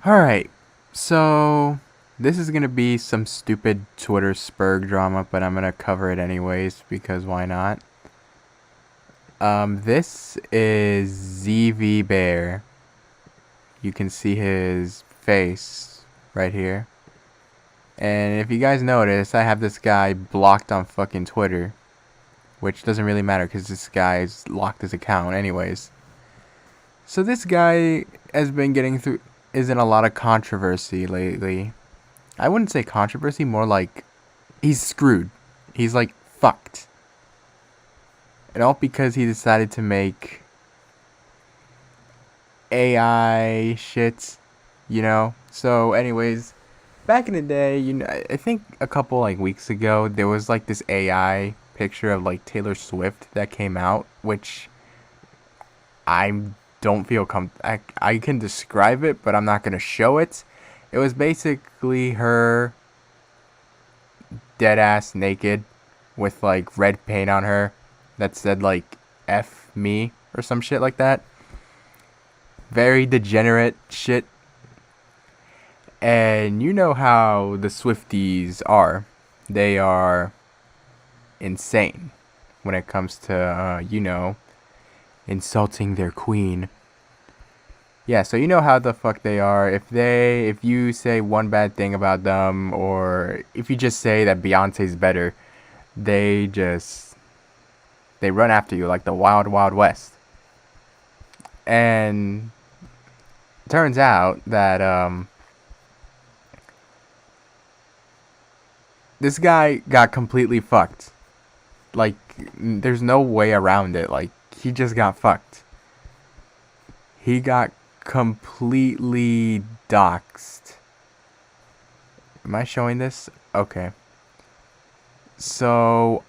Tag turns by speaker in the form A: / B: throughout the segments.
A: Alright, so this is gonna be some stupid Twitter spurg drama, but I'm gonna cover it anyways because why not? This is ZV Bear. You can see his face right here. And if you guys notice, I have this guy blocked on fucking Twitter, which doesn't really matter because this guy's locked his account anyways. So this guy has been is in a lot of controversy lately. I wouldn't say controversy, more like he's screwed. He's like fucked. And all because he decided to make AI shit, you know? So anyways, back in the day, I think a couple like weeks ago, there was like this AI picture of like Taylor Swift that came out, which I don't feel I can describe it, but I'm not going to show it. It was basically her dead ass naked with like red paint on her that said like F me or some shit like that. Very degenerate shit. And you know how the Swifties are. They are insane when it comes to, insulting their queen. Yeah, so you know how the fuck they are. If you say one bad thing about them, or if you just say that Beyonce's better, they run after you like the wild, wild west. And turns out that, this guy got completely fucked. Like, there's no way around it. Like, he just got fucked. He got completely doxxed. Am I showing this? Okay. So,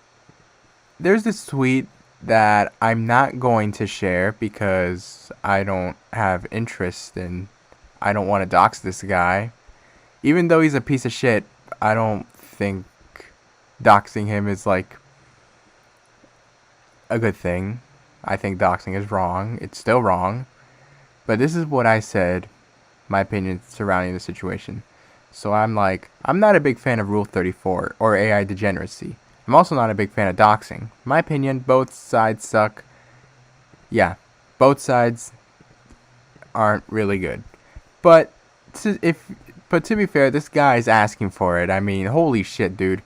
A: there's this tweet that I'm not going to share because I don't have interest in. I don't want to dox this guy. Even though he's a piece of shit, I don't think doxing him is like a good thing. I think doxing is wrong. It's still wrong. But this is what I said, my opinion surrounding the situation. So I'm not a big fan of Rule 34 or AI degeneracy. I'm also not a big fan of doxing. My opinion, both sides suck. Yeah, both sides aren't really good. But to be fair, this guy's asking for it. I mean, holy shit, dude.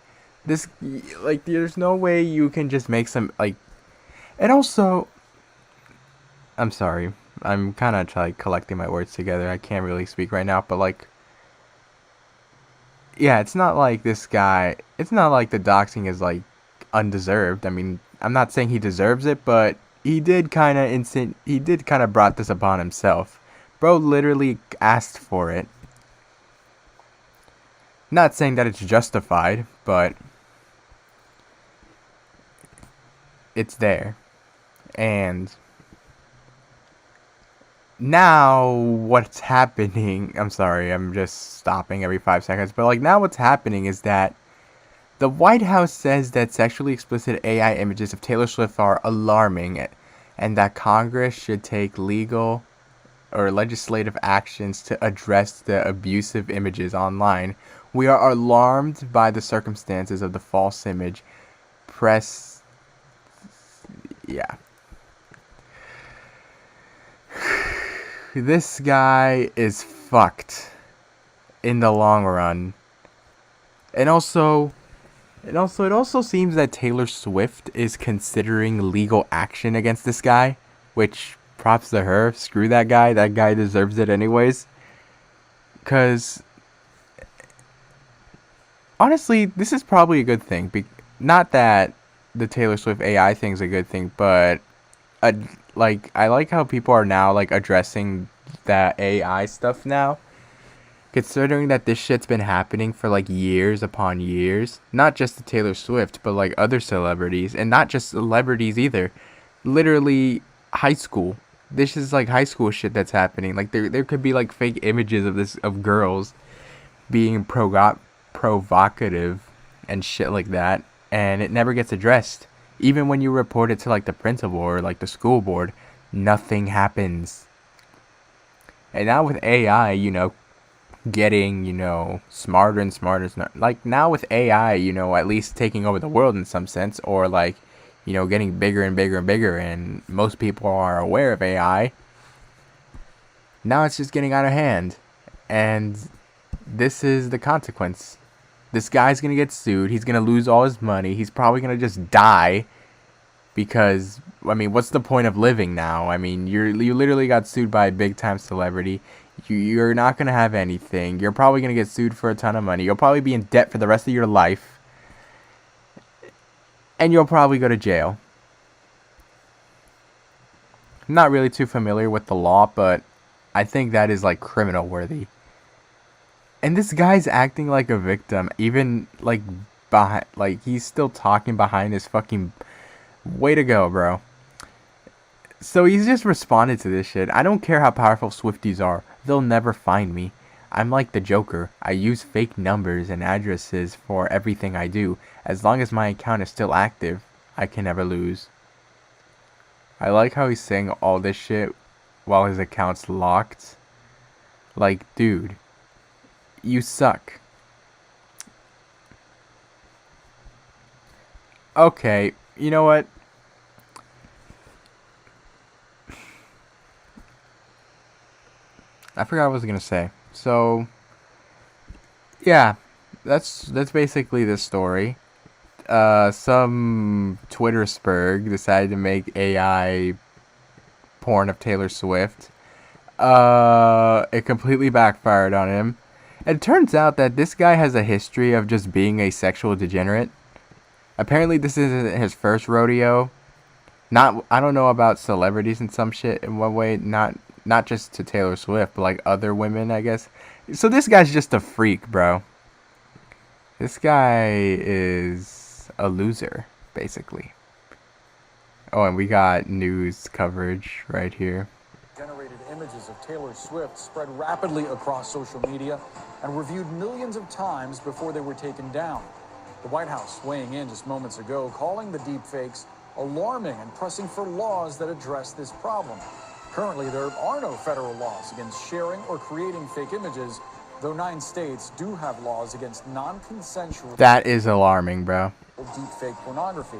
A: There's no way you can just make some, and also, I'm sorry. I'm kind of collecting my words together. I can't really speak right now, but yeah, it's not like this guy, it's not like the doxing is undeserved. I mean, I'm not saying he deserves it, but he did kind of brought this upon himself. Bro literally asked for it. Not saying that it's justified, but it's there. And now what's happening, I'm sorry, I'm just stopping every 5 seconds, but now what's happening is that the White House says that sexually explicit AI images of Taylor Swift are alarming, and that Congress should take legal or legislative actions to address the abusive images online. We are alarmed by the circumstances of the false image. Press. Yeah. This guy is fucked in the long run. And also, it also seems that Taylor Swift is considering legal action against this guy, which props to her. Screw that guy. That guy deserves it anyways. Because honestly, this is probably a good thing. Not that the Taylor Swift AI thing's a good thing, but I like how people are now addressing that AI stuff now. Considering that this shit's been happening for years upon years, not just to Taylor Swift, but other celebrities, and not just celebrities either. Literally high school. This is high school shit that's happening. There could be fake images of girls being provocative and shit like that, and it never gets addressed. Even when you report it to the principal or the school board, nothing happens. And now with AI, getting, smarter and smarter. Like now with AI, at least taking over the world in some sense, or like, getting bigger and bigger and bigger, and most people are aware of AI. Now it's just getting out of hand. And this is the consequence. This guy's going to get sued. He's going to lose all his money. He's probably going to just die because, I mean, what's the point of living now? I mean, you literally got sued by a big-time celebrity. You're not going to have anything. You're probably going to get sued for a ton of money. You'll probably be in debt for the rest of your life. And you'll probably go to jail. I'm not really too familiar with the law, but I think that is, like, criminal worthy. And this guy's acting like a victim, even, like, he's still talking behind his fucking... Way to go, bro. So he's just responded to this shit. I don't care how powerful Swifties are. They'll never find me. I'm like the Joker. I use fake numbers and addresses for everything I do. As long as my account is still active, I can never lose. I like how he's saying all this shit while his account's locked. Like, dude, you suck. Okay, you know what? I forgot what I was gonna say. So, yeah, that's basically the story. Some Twitter spurg decided to make AI porn of Taylor Swift. It completely backfired on him. It turns out that this guy has a history of just being a sexual degenerate. Apparently, this isn't his first rodeo. I don't know about celebrities and some shit in one way. Not just to Taylor Swift, but like other women, I guess. So this guy's just a freak, bro. This guy is a loser, basically. Oh, and we got news coverage right here.
B: Generated images of Taylor Swift spread rapidly across social media and were viewed millions of times before they were taken down. The White House weighing in just moments ago, calling the deepfakes alarming and pressing for laws that address this problem. Currently, there are no federal laws against sharing or creating fake images, though 9 states do have laws against non-consensual...
A: That is alarming, bro.
B: ...deepfake pornography.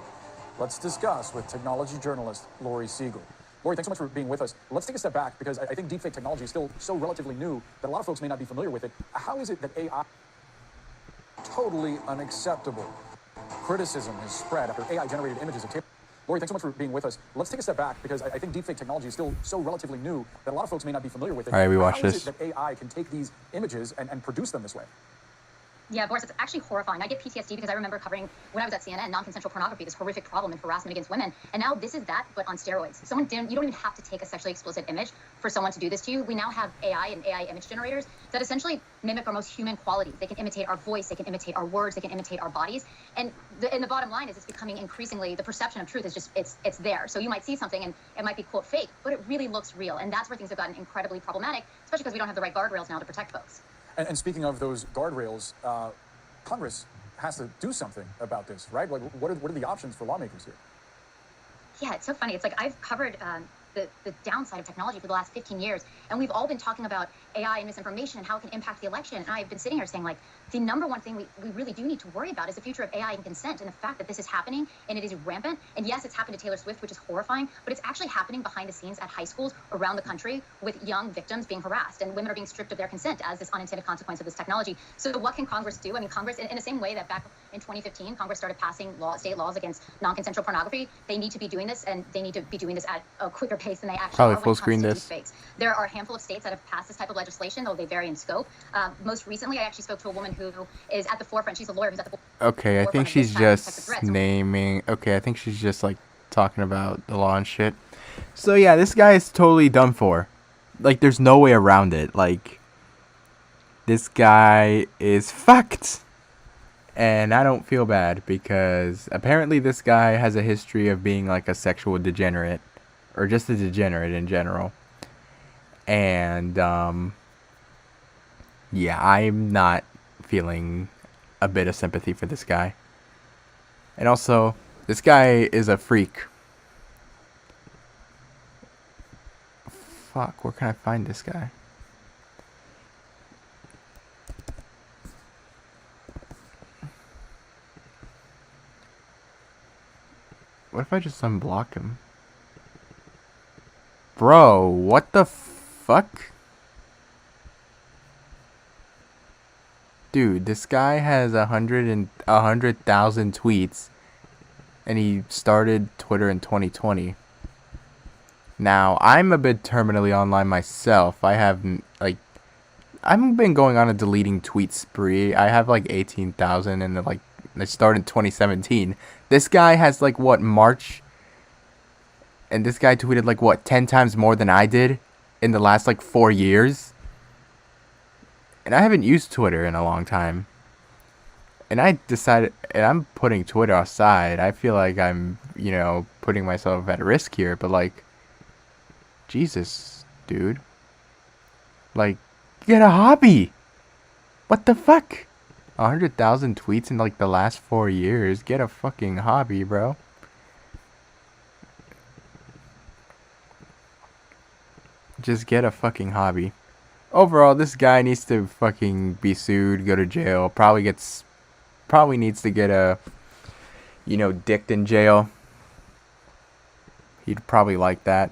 B: Let's discuss with technology journalist Lori Siegel. Lori, thanks so much for being with us. Let's take a step back because I think deepfake technology is still so relatively new that a lot of folks may not be familiar with it. How is it that AI... totally unacceptable? Criticism has spread after AI-generated images of Taylor... Lori, thanks so much for being with us. Let's take a step back because I think deepfake technology is still so relatively new that a lot of folks may not be familiar with it.
A: All right, we watch this.
B: How is it that AI can take these images and produce them this way?
C: Yeah, Boris, it's actually horrifying. I get PTSD because I remember covering, when I was at CNN, non-consensual pornography, this horrific problem and harassment against women. And now this is that, but on steroids. You don't even have to take a sexually explicit image for someone to do this to you. We now have AI and AI image generators that essentially mimic our most human qualities. They can imitate our voice, they can imitate our words, they can imitate our bodies. And the bottom line is it's becoming increasingly, the perception of truth is just, it's there. So you might see something and it might be, quote, fake, but it really looks real. And that's where things have gotten incredibly problematic, especially because we don't have the right guardrails now to protect folks.
B: And speaking of those guardrails, Congress has to do something about this, right? Like, what are the options for lawmakers here?
C: Yeah, it's so funny. It's like I've covered the downside of technology for the last 15 years, and we've all been talking about AI and misinformation and how it can impact the election. And I've been sitting here saying, like, the number one thing we really do need to worry about is the future of AI and consent, and the fact that this is happening and it is rampant. And yes, it's happened to Taylor Swift, which is horrifying, but it's actually happening behind the scenes at high schools around the country with young victims being harassed, and women are being stripped of their consent as this unintended consequence of this technology. So what can Congress do? I mean, Congress, in the same way that back in 2015, Congress started passing state laws against non-consensual pornography, they need to be doing this, and they need to be doing this at a quicker pace than they actually
A: Probably
C: are
A: full screen this.
C: Deepfakes. There are a handful of states that have passed this type of legislation, though they vary in scope. Most recently, I actually spoke to a woman who is at the forefront. She's a lawyer who's at the forefront.
A: Okay, I think she's just naming... Okay, I think she's just, like, talking about the law and shit. So, yeah, this guy is totally done for. Like, there's no way around it. Like, this guy is fucked. And I don't feel bad because apparently this guy has a history of being, like, a sexual degenerate. Or just a degenerate in general. And, yeah, I'm not feeling a bit of sympathy for this guy. And also, this guy is a freak. Fuck, where can I find this guy? What if I just unblock him? Bro, what the fuck? Dude, this guy has 100,000 tweets, and he started Twitter in 2020. Now, I'm a bit terminally online myself. I've been going on a deleting tweet spree. I have like 18,000, and like I started in 2017. This guy has like what, March, and this guy tweeted like what, 10 times more than I did in the last like 4 years. And I haven't used Twitter in a long time. And I decided, and I'm putting Twitter aside. I feel like I'm, putting myself at risk here, but like, Jesus, dude. Like, get a hobby. What the fuck? 100,000 tweets in like the last 4 years. Get a fucking hobby, bro. Just get a fucking hobby. Overall, this guy needs to fucking be sued, go to jail. Probably needs to get dicked in jail. He'd probably like that.